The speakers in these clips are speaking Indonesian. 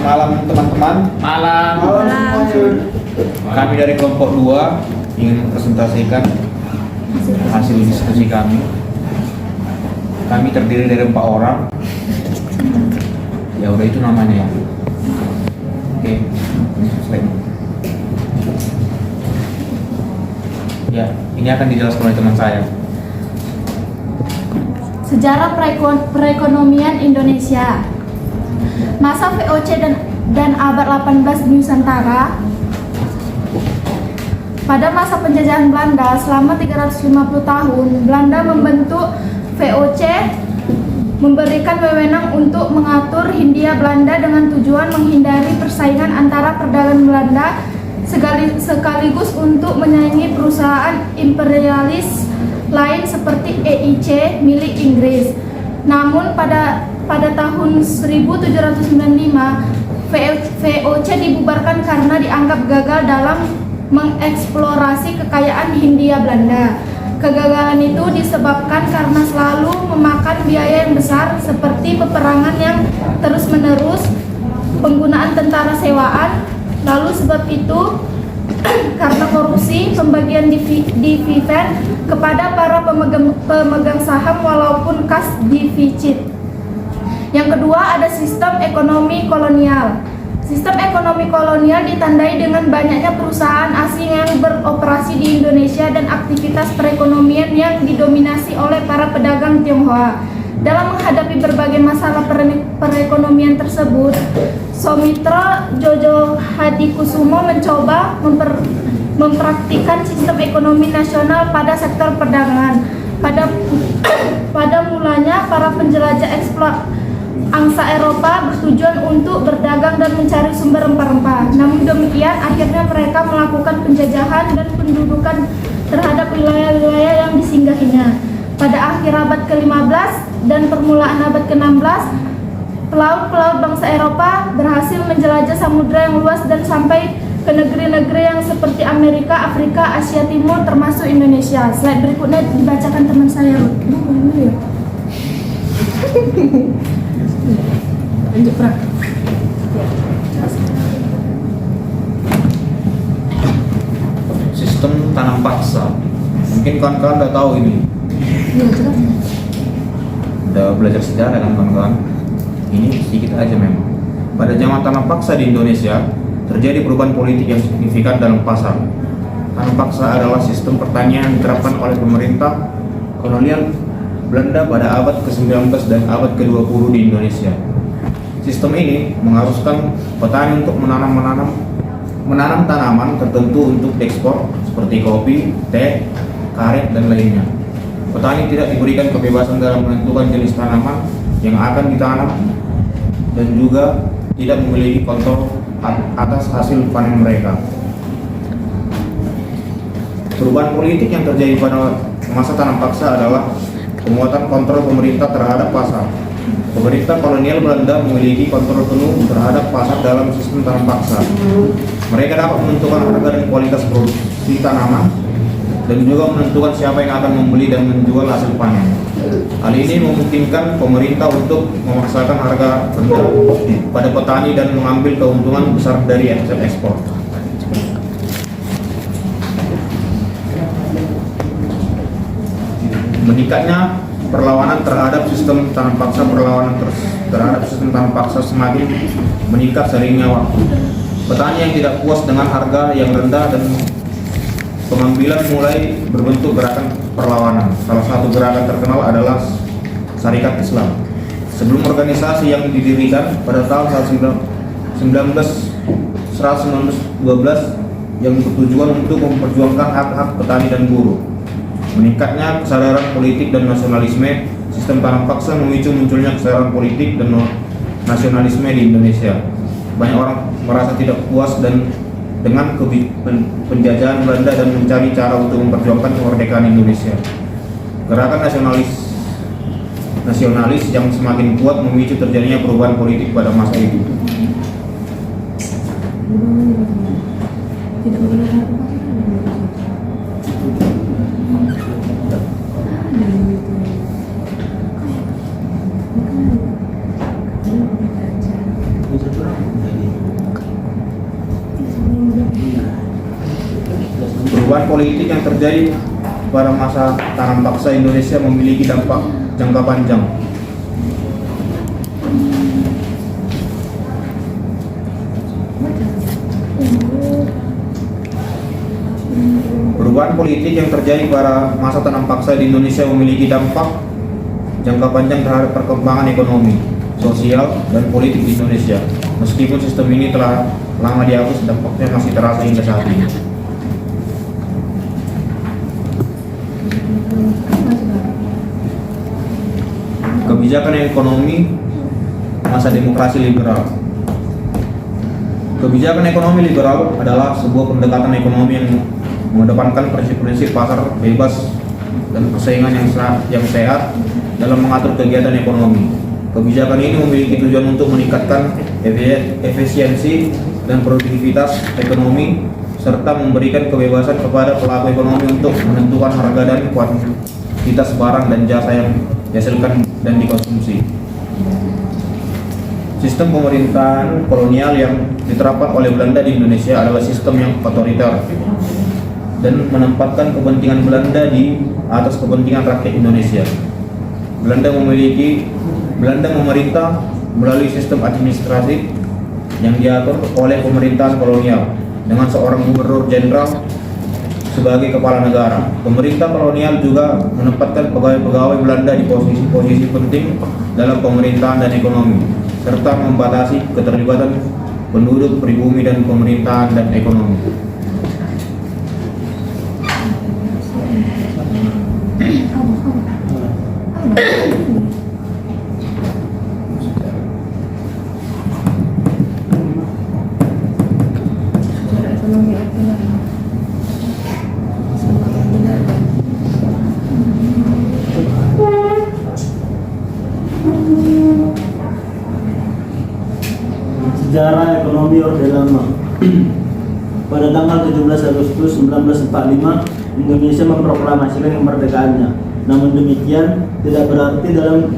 malam teman-teman. Malam. Kami dari kelompok 2 ingin mempresentasikan hasil diskusi kami. Kami terdiri dari 4 orang. Ya udah itu namanya ya. Oke, ini slide. Ya, ini akan dijelaskan oleh teman saya. Sejarah perekonomian Indonesia. Masa VOC dan abad 18 di Nusantara. Pada masa penjajahan Belanda selama 350 tahun, Belanda membentuk VOC, memberikan wewenang untuk mengatur Hindia Belanda dengan tujuan menghindari persaingan antara perdagangan Belanda sekaligus untuk menyaingi perusahaan imperialis lain seperti EIC milik Inggris. Namun pada tahun 1795 VOC dibubarkan karena dianggap gagal dalam mengeksplorasi kekayaan Hindia Belanda. Kegagalan itu disebabkan karena selalu memakan biaya yang besar seperti peperangan yang terus-menerus, penggunaan tentara sewaan, lalu sebab itu karena korupsi, pembagian dividen kepada para pemegang saham walaupun kas defisit. Yang kedua ada sistem ekonomi kolonial. Sistem ekonomi kolonial ditandai dengan banyaknya perusahaan asing yang beroperasi di Indonesia dan aktivitas perekonomian yang didominasi oleh para pedagang Tionghoa. Dalam menghadapi berbagai masalah perekonomian tersebut, Soemitra Djojo Hadikusumo mencoba mempraktikkan sistem ekonomi nasional pada sektor perdagangan. Pada mulanya para penjelajah angsa Eropa bertujuan untuk berdagang dan mencari sumber rempah-rempah. Namun demikian, akhirnya mereka melakukan penjajahan dan pendudukan terhadap wilayah-wilayah yang disinggahinya. Pada akhir abad ke-15 dan permulaan abad ke-16, pelaut-pelaut bangsa Eropa berhasil menjelajah samudera yang luas dan sampai ke negeri-negeri yang seperti Amerika, Afrika, Asia Timur, termasuk Indonesia. Slide berikutnya dibacakan teman saya, Ruth. Lanjut, Prak. Sistem tanam paksa. Mungkin kawan-kawan udah tahu ini. Udah belajar sejarah kan kawan-kawan. Ini sedikit aja memang. Pada zaman tanam paksa di Indonesia, terjadi perubahan politik yang signifikan dalam pasar. Tanam paksa adalah sistem pertanian yang diterapkan oleh pemerintah kolonial Belanda pada abad ke-19 dan abad ke-20 di Indonesia. Sistem ini mengharuskan petani untuk menanam tanaman tertentu untuk ekspor seperti kopi, teh, karet, dan lainnya. Petani tidak diberikan kebebasan dalam menentukan jenis tanaman yang akan ditanam dan juga tidak memiliki kontrol atas hasil panen mereka. Perubahan politik yang terjadi pada masa tanam paksa adalah penguatan kontrol pemerintah terhadap pasar. Pemerintah kolonial Belanda memiliki kontrol penuh terhadap pasar dalam sistem tanam paksa. Mereka dapat menentukan harga dan kualitas produksi tanaman dan juga menentukan siapa yang akan membeli dan menjual hasil panen. Hal ini memungkinkan pemerintah untuk memaksakan harga rendah pada petani dan mengambil keuntungan besar dari ekspor. Meningkatnya perlawanan terhadap sistem tanam paksa semakin meningkat seiringnya waktu. Petani yang tidak puas dengan harga yang rendah dan pengambilan mulai berbentuk gerakan perlawanan. Salah satu gerakan terkenal adalah Syarikat Islam. Sebelum organisasi yang didirikan pada tahun 1912 yang bertujuan untuk memperjuangkan hak-hak petani dan buruh. Meningkatnya kesadaran politik dan nasionalisme, sistem tanam paksa memicu munculnya kesadaran politik dan nasionalisme di Indonesia. Banyak orang merasa tidak puas dengan penjajahan Belanda dan mencari cara untuk memperjuangkan kemerdekaan Indonesia. Gerakan nasionalis yang semakin kuat memicu terjadinya perubahan politik pada masa itu. Perubahan politik yang terjadi pada masa tanam paksa Indonesia memiliki dampak jangka panjang. Perubahan politik yang terjadi pada masa tanam paksa di Indonesia memiliki dampak jangka panjang terhadap perkembangan ekonomi, sosial, dan politik di Indonesia. Meskipun sistem ini telah lama dihapus, dampaknya masih terasa hingga saat ini. Kebijakan ekonomi masa demokrasi liberal. Kebijakan ekonomi liberal adalah sebuah pendekatan ekonomi yang mengedepankan prinsip-prinsip pasar bebas dan persaingan yang sehat dalam mengatur kegiatan ekonomi. Kebijakan ini memiliki tujuan untuk meningkatkan efisiensi dan produktivitas ekonomi serta memberikan kebebasan kepada pelaku ekonomi untuk menentukan harga dan kuantitas barang dan jasa yang dihasilkan dan dikonsumsi. Sistem pemerintahan kolonial yang diterapkan oleh Belanda di Indonesia adalah sistem yang otoriter dan menempatkan kepentingan Belanda di atas kepentingan rakyat Indonesia. Belanda memerintah melalui sistem administratif yang diatur oleh pemerintahan kolonial dengan seorang gubernur jenderal sebagai kepala negara. Pemerintah kolonial juga menempatkan pegawai-pegawai Belanda di posisi-posisi penting dalam pemerintahan dan ekonomi, serta membatasi keterlibatan penduduk pribumi dan pemerintahan dan ekonomi. Sejarah ekonomi Orde Lama. Pada tanggal 17 Agustus 1945, Indonesia memproklamasikan kemerdekaannya. Namun demikian, tidak berarti dalam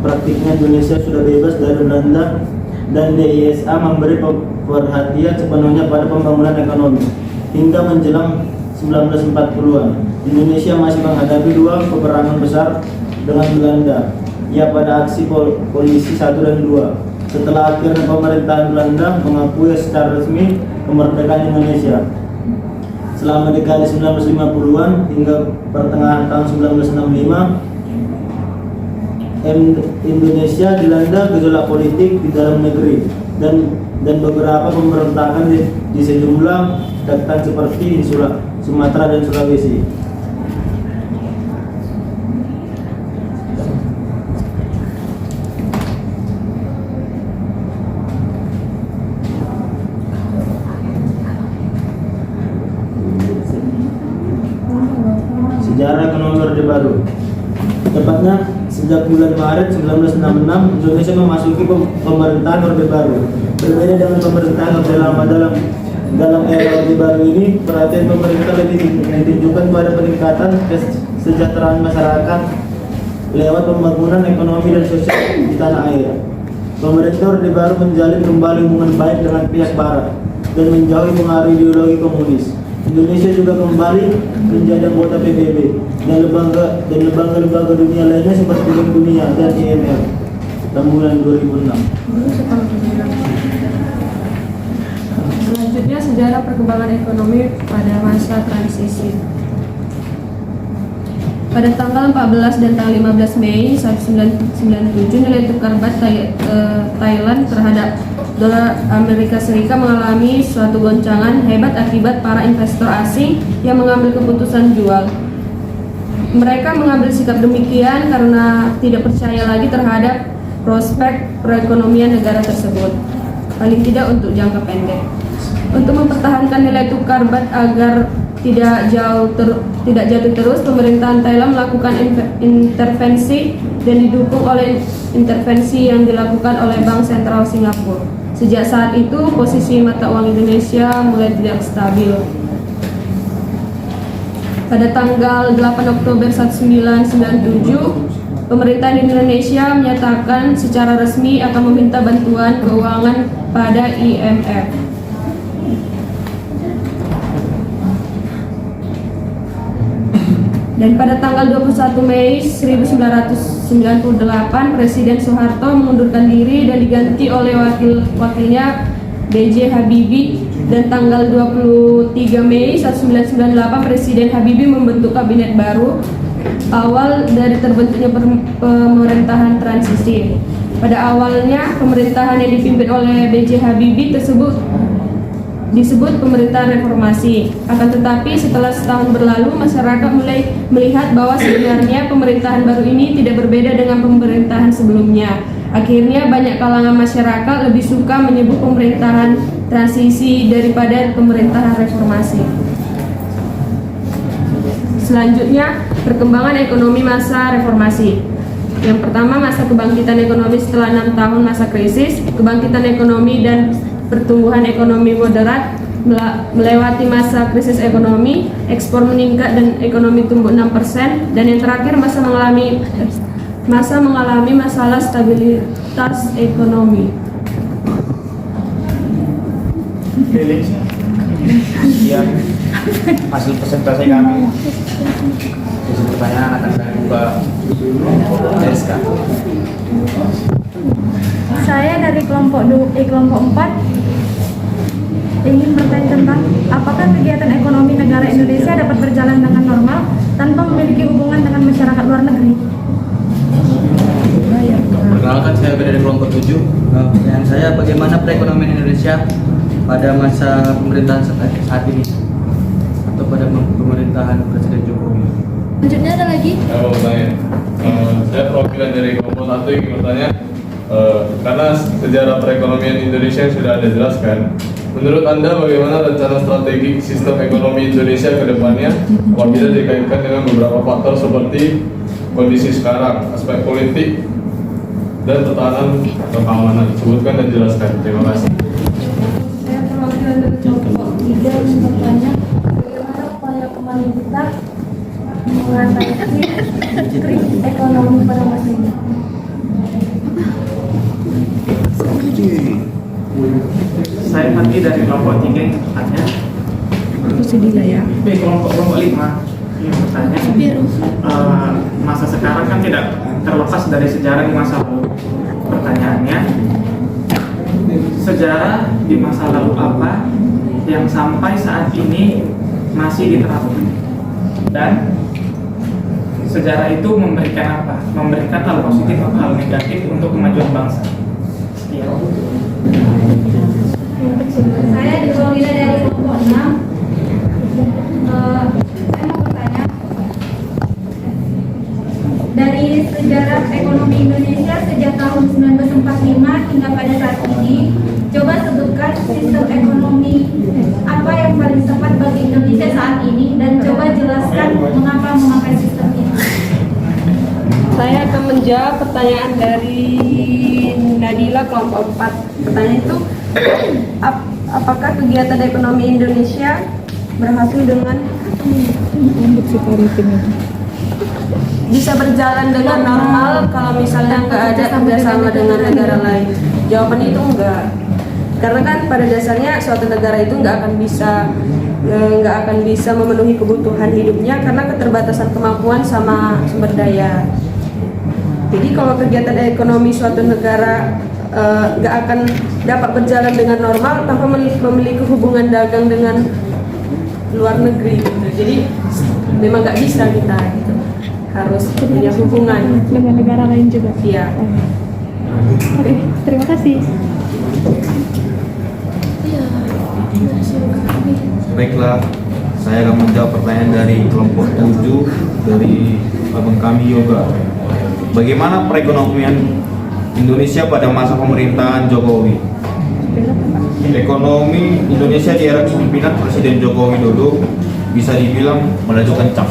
praktiknya Indonesia sudah bebas dari Belanda dan DISA memberi perhatian sepenuhnya pada pembangunan ekonomi. Hingga menjelang 1940-an, Indonesia masih menghadapi dua peperangan besar dengan Belanda, ya pada aksi polisi 1 dan 2. Setelah akhirnya pemerintahan Belanda mengakui secara resmi kemerdekaan Indonesia. Selama dekade 1950-an hingga pertengahan tahun 1965, Indonesia dilanda gejolak politik di dalam negeri dan beberapa pemberontakan di sejumlah daerah seperti di Sumatera dan Sulawesi. Sejarah ekonomi Orde Baru. Tepatnya sejak bulan Maret 1966, Indonesia memasuki pemerintahan Orde Baru. Berbeda dengan pemerintahan Orde Lama, dalam era Orde Baru ini, perhatian pemerintah lebih ditujukan pada peningkatan kesejahteraan masyarakat lewat pembangunan ekonomi dan sosial di tanah air. Pemerintah Orde Baru menjalin kembali hubungan baik dengan pihak Barat dan menjauhi pengaruh ideologi komunis. Indonesia juga kembali menjadi anggota PBB dan lembaga dunia lainnya seperti Bank Dunia dan IMF pada bulan 2006. Selanjutnya, sejarah perkembangan ekonomi pada masa transisi. Pada tanggal 14 dan tanggal 15 Mei 1997, nilai tukar bat Thailand terhadap dolar Amerika Serikat mengalami suatu goncangan hebat akibat para investor asing yang mengambil keputusan jual. Mereka mengambil sikap demikian karena tidak percaya lagi terhadap prospek perekonomian negara tersebut, paling tidak untuk jangka pendek. Untuk mempertahankan nilai tukar bat agar tidak jatuh terus, pemerintahan Thailand melakukan intervensi dan didukung oleh intervensi yang dilakukan oleh Bank Sentral Singapura. Sejak saat itu, posisi mata uang Indonesia mulai tidak stabil. Pada tanggal 8 Oktober 1997, pemerintah Indonesia menyatakan secara resmi akan meminta bantuan keuangan pada IMF. Dan pada tanggal 21 Mei 1998 Presiden Soeharto mengundurkan diri dan diganti oleh wakilnya B.J. Habibie, dan tanggal 23 Mei 1998 Presiden Habibie membentuk kabinet baru awal dari terbentuknya pemerintahan transisi. Pada awalnya pemerintahan yang dipimpin oleh B.J. Habibie disebut pemerintahan reformasi. Akan tetapi setelah setahun berlalu, masyarakat mulai melihat bahwa sebenarnya pemerintahan baru ini tidak berbeda dengan pemerintahan sebelumnya. Akhirnya banyak kalangan masyarakat lebih suka menyebut pemerintahan transisi daripada pemerintahan reformasi. Selanjutnya, perkembangan ekonomi masa reformasi. Yang pertama, masa kebangkitan ekonomi setelah 6 tahun masa krisis. Kebangkitan ekonomi dan pertumbuhan ekonomi moderat melewati masa krisis ekonomi, ekspor meningkat dan ekonomi tumbuh 6%, dan yang terakhir masa mengalami masalah stabilitas ekonomi. Sekian hasil presentasi kami. Sesi pertanyaan akan kami buka. Deska. Saya dari kelompok 4 ingin bertanya tentang apakah kegiatan ekonomi negara Indonesia dapat berjalan dengan normal tanpa memiliki hubungan dengan masyarakat luar negeri. Perkenalkan, saya berada di kelompok 7. Pertanyaan saya, bagaimana perekonomian Indonesia pada masa pemerintahan saat ini atau pada pemerintahan Presiden Jokowi? Selanjutnya ada lagi? Saya mau bertanya, saya perwakilan dari kelompok 1 ingin bertanya, karena sejarah perekonomian Indonesia yang sudah Anda jelaskan, menurut Anda bagaimana rencana strategi sistem ekonomi Indonesia ke depannya apabila dikaitkan dengan beberapa faktor seperti kondisi sekarang, aspek politik, dan pertahanan atau keamanan? Sebutkan dan jelaskan. Terima kasih. Saya perwakilan dari kelompok 3 ingin bertanya bagaimana upaya pemerintah mengatasi krisis ekonomi pada masa ini. Saya nanti dari kelompok 3 yang bertanya. Kelompok 5 yang bertanya. Masa sekarang kan tidak terlepas dari sejarah di masa lalu. Pertanyaannya, sejarah di masa lalu apa yang sampai saat ini masih diterapkan? Dan sejarah itu memberikan apa? Memberikan hal positif atau hal negatif untuk kemajuan bangsa? Sekian. Saya diwakili dari kelompok 6. Saya mau bertanya, dari sejarah ekonomi Indonesia sejak tahun 1945 hingga pada saat ini, coba sebutkan sistem ekonomi apa yang paling tepat bagi Indonesia saat ini, dan coba jelaskan mengapa memakai sistem ini. Saya akan menjawab pertanyaan dari Nadila kelompok 4. Pertanyaan itu, apakah kegiatan ekonomi Indonesia berhasil dengan bisa berjalan dengan normal kalau misalnya nggak ada kerjasama dengan negara lain? Jawaban itu enggak, karena kan pada dasarnya suatu negara itu nggak akan bisa memenuhi kebutuhan hidupnya karena keterbatasan kemampuan sama sumber daya. Jadi kalau kegiatan ekonomi suatu negara nggak akan dapat berjalan dengan normal tanpa memiliki hubungan dagang dengan luar negeri gitu. Jadi memang nggak bisa kita gitu, harus punya hubungan dengan negara lain juga. Iya. Oke, terima kasih. Baiklah, saya akan menjawab pertanyaan dari kelompok 7 dari abang kami Yoga. Bagaimana perekonomian Indonesia pada masa pemerintahan Jokowi? Ekonomi Indonesia di era kepemimpinan Presiden Joko Widodo bisa dibilang melaju kencang.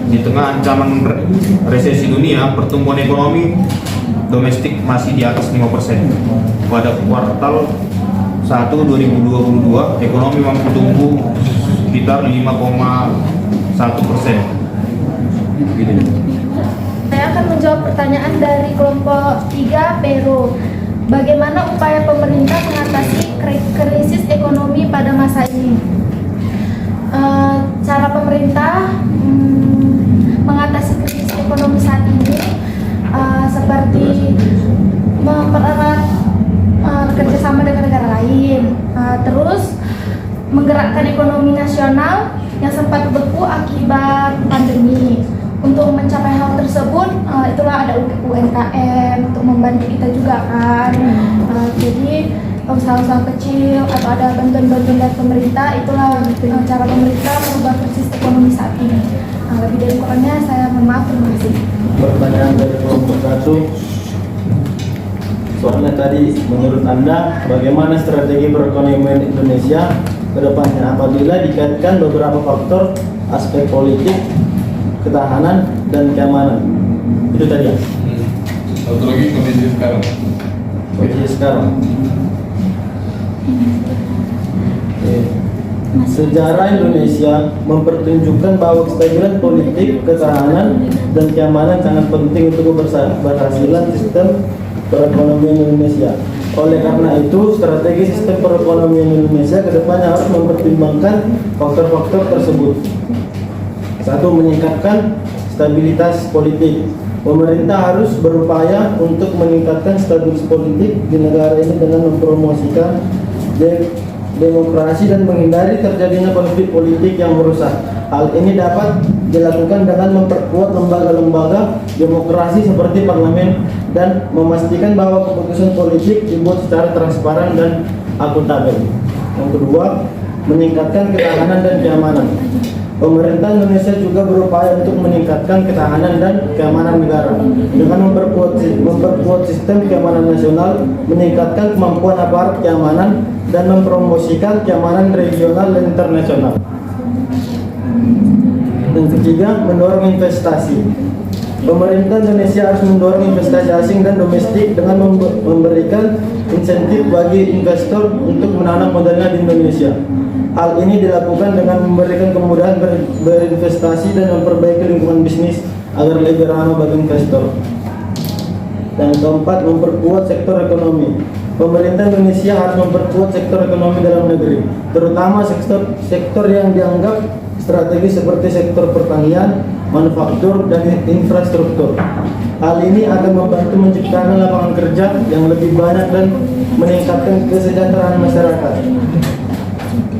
Di tengah ancaman resesi dunia, pertumbuhan ekonomi domestik masih di atas 5%. Pada kuartal 1 2022, ekonomi mampu tumbuh sekitar 5,1%. Gitu. Saya akan menjawab pertanyaan dari kelompok 3 Peru. Bagaimana upaya pemerintah mengatasi krisis ekonomi pada masa ini? Cara pemerintah menggerakkan ekonomi nasional yang sempat beku akibat pandemi. Untuk mencapai hal tersebut, itulah ada UMKM untuk membantu kita juga kan. Jadi usaha-usaha kecil atau ada bantuan-bantuan dari pemerintah, itulah cara pemerintah merubah krisis ekonomi saat ini. Lebih dari kurangnya saya mohon maaf, terima kasih. Pertanyaan dari kelompok 1. Soalnya tadi menurut Anda bagaimana strategi perekonomian Indonesia ke depannya apabila dikaitkan beberapa faktor aspek politik, ketahanan dan keamanan? Itu tadi ya. Satu lagi kondisi sekarang. Kondisi sekarang. Oke. Sejarah Indonesia mempertunjukkan bahwa kestabilan politik, ketahanan dan keamanan sangat penting untuk keberhasilan sistem perekonomian Indonesia. Oleh karena itu, strategi sistem perekonomian Indonesia ke depannya harus mempertimbangkan faktor-faktor tersebut. 1. Meningkatkan stabilitas politik. Pemerintah harus berupaya untuk meningkatkan stabilitas politik di negara ini dengan mempromosikan demokrasi dan menghindari terjadinya konflik politik yang merusak. Hal ini dapat dilakukan dengan memperkuat lembaga-lembaga demokrasi seperti parlemen dan memastikan bahwa keputusan politik dibuat secara transparan dan akuntabel. Yang kedua, meningkatkan ketahanan dan keamanan. Pemerintah Indonesia juga berupaya untuk meningkatkan ketahanan dan keamanan negara dengan memperkuat sistem keamanan nasional, meningkatkan kemampuan aparat keamanan, dan mempromosikan keamanan regional dan internasional. Dan ketiga, mendorong investasi. Pemerintah Indonesia harus mendorong investasi asing dan domestik dengan memberikan insentif bagi investor untuk menanam modalnya di Indonesia. Hal ini dilakukan dengan memberikan kemudahan berinvestasi dan memperbaiki lingkungan bisnis agar lebih ramah bagi investor. Dan keempat, memperkuat sektor ekonomi. Pemerintah Indonesia harus memperkuat sektor ekonomi dalam negeri, terutama sektor yang dianggap strategis seperti sektor pertanian, manufaktur, dan infrastruktur. Hal ini akan membantu menciptakan lapangan kerja yang lebih banyak dan meningkatkan kesejahteraan masyarakat.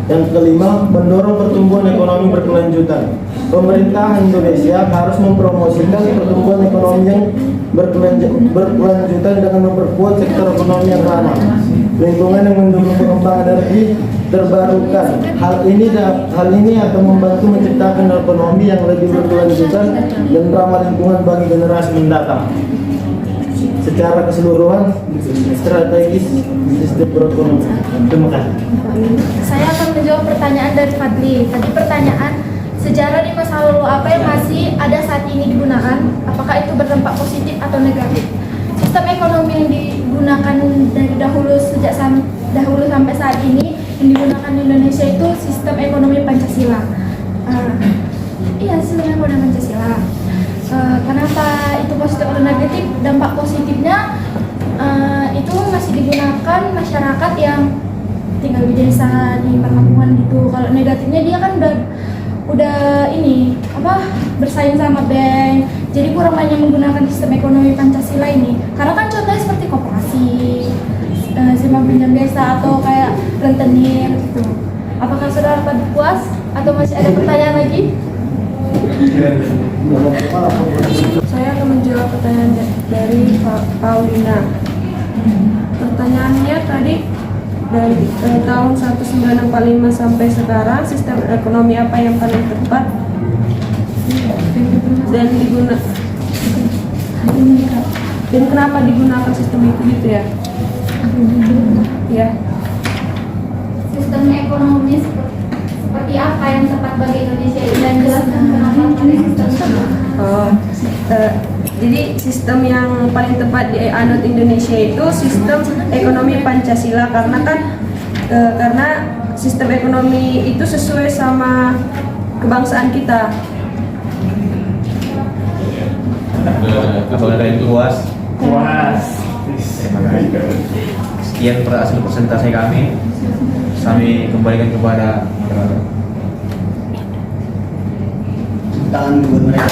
Yang kelima, mendorong pertumbuhan ekonomi berkelanjutan. Pemerintah Indonesia harus mempromosikan pertumbuhan ekonomi yang berkelanjutan dengan memperkuat sektor ekonomi yang ramah lingkungan yang mendukung pengembangan energi terbarukan. Hal ini akan membantu menciptakan ekonomi yang lebih berkelanjutan dan ramah lingkungan bagi generasi mendatang. Secara keseluruhan, strategis sistem perekonomian. Terima kasih. Saya akan menjawab pertanyaan dari Fadli. Tadi pertanyaan, sejarah di masa lalu apa yang masih ada saat ini digunakan? Apakah itu berdampak positif atau negatif? Sistem ekonomi yang digunakan dari dahulu sampai saat ini yang digunakan di Indonesia itu sistem ekonomi Pancasila. Sistem ekonomi Pancasila. Kenapa itu positif atau negatif? Dampak positifnya itu masih digunakan masyarakat yang tinggal di desa, di perkampungan gitu. Kalau negatifnya dia kan udah bersaing sama bank, jadi kurang banyak menggunakan sistem ekonomi Pancasila ini. Karena kan contohnya seperti koperasi, simpan pinjam desa atau kayak rentenir gitu. Apakah saudara pada puas atau masih ada pertanyaan lagi? Saya akan menjawab pertanyaan dari Paulina. Pertanyaannya tadi, dari tahun 1945 sampai sekarang sistem ekonomi apa yang paling tepat dan kenapa digunakan sistem itu gitu ya? Ya. Sistem ekonomi seperti apa yang tepat bagi Indonesia dan jelaskan kenapa pakai sistem tersebut. Jadi sistem yang paling tepat di anut Indonesia itu sistem ekonomi Pancasila karena sistem ekonomi itu sesuai sama kebangsaan kita. Kalau ada yang puas, sekian hasil presentasi kami. Kami kembalikan kepada moderator. Tangan buat mereka.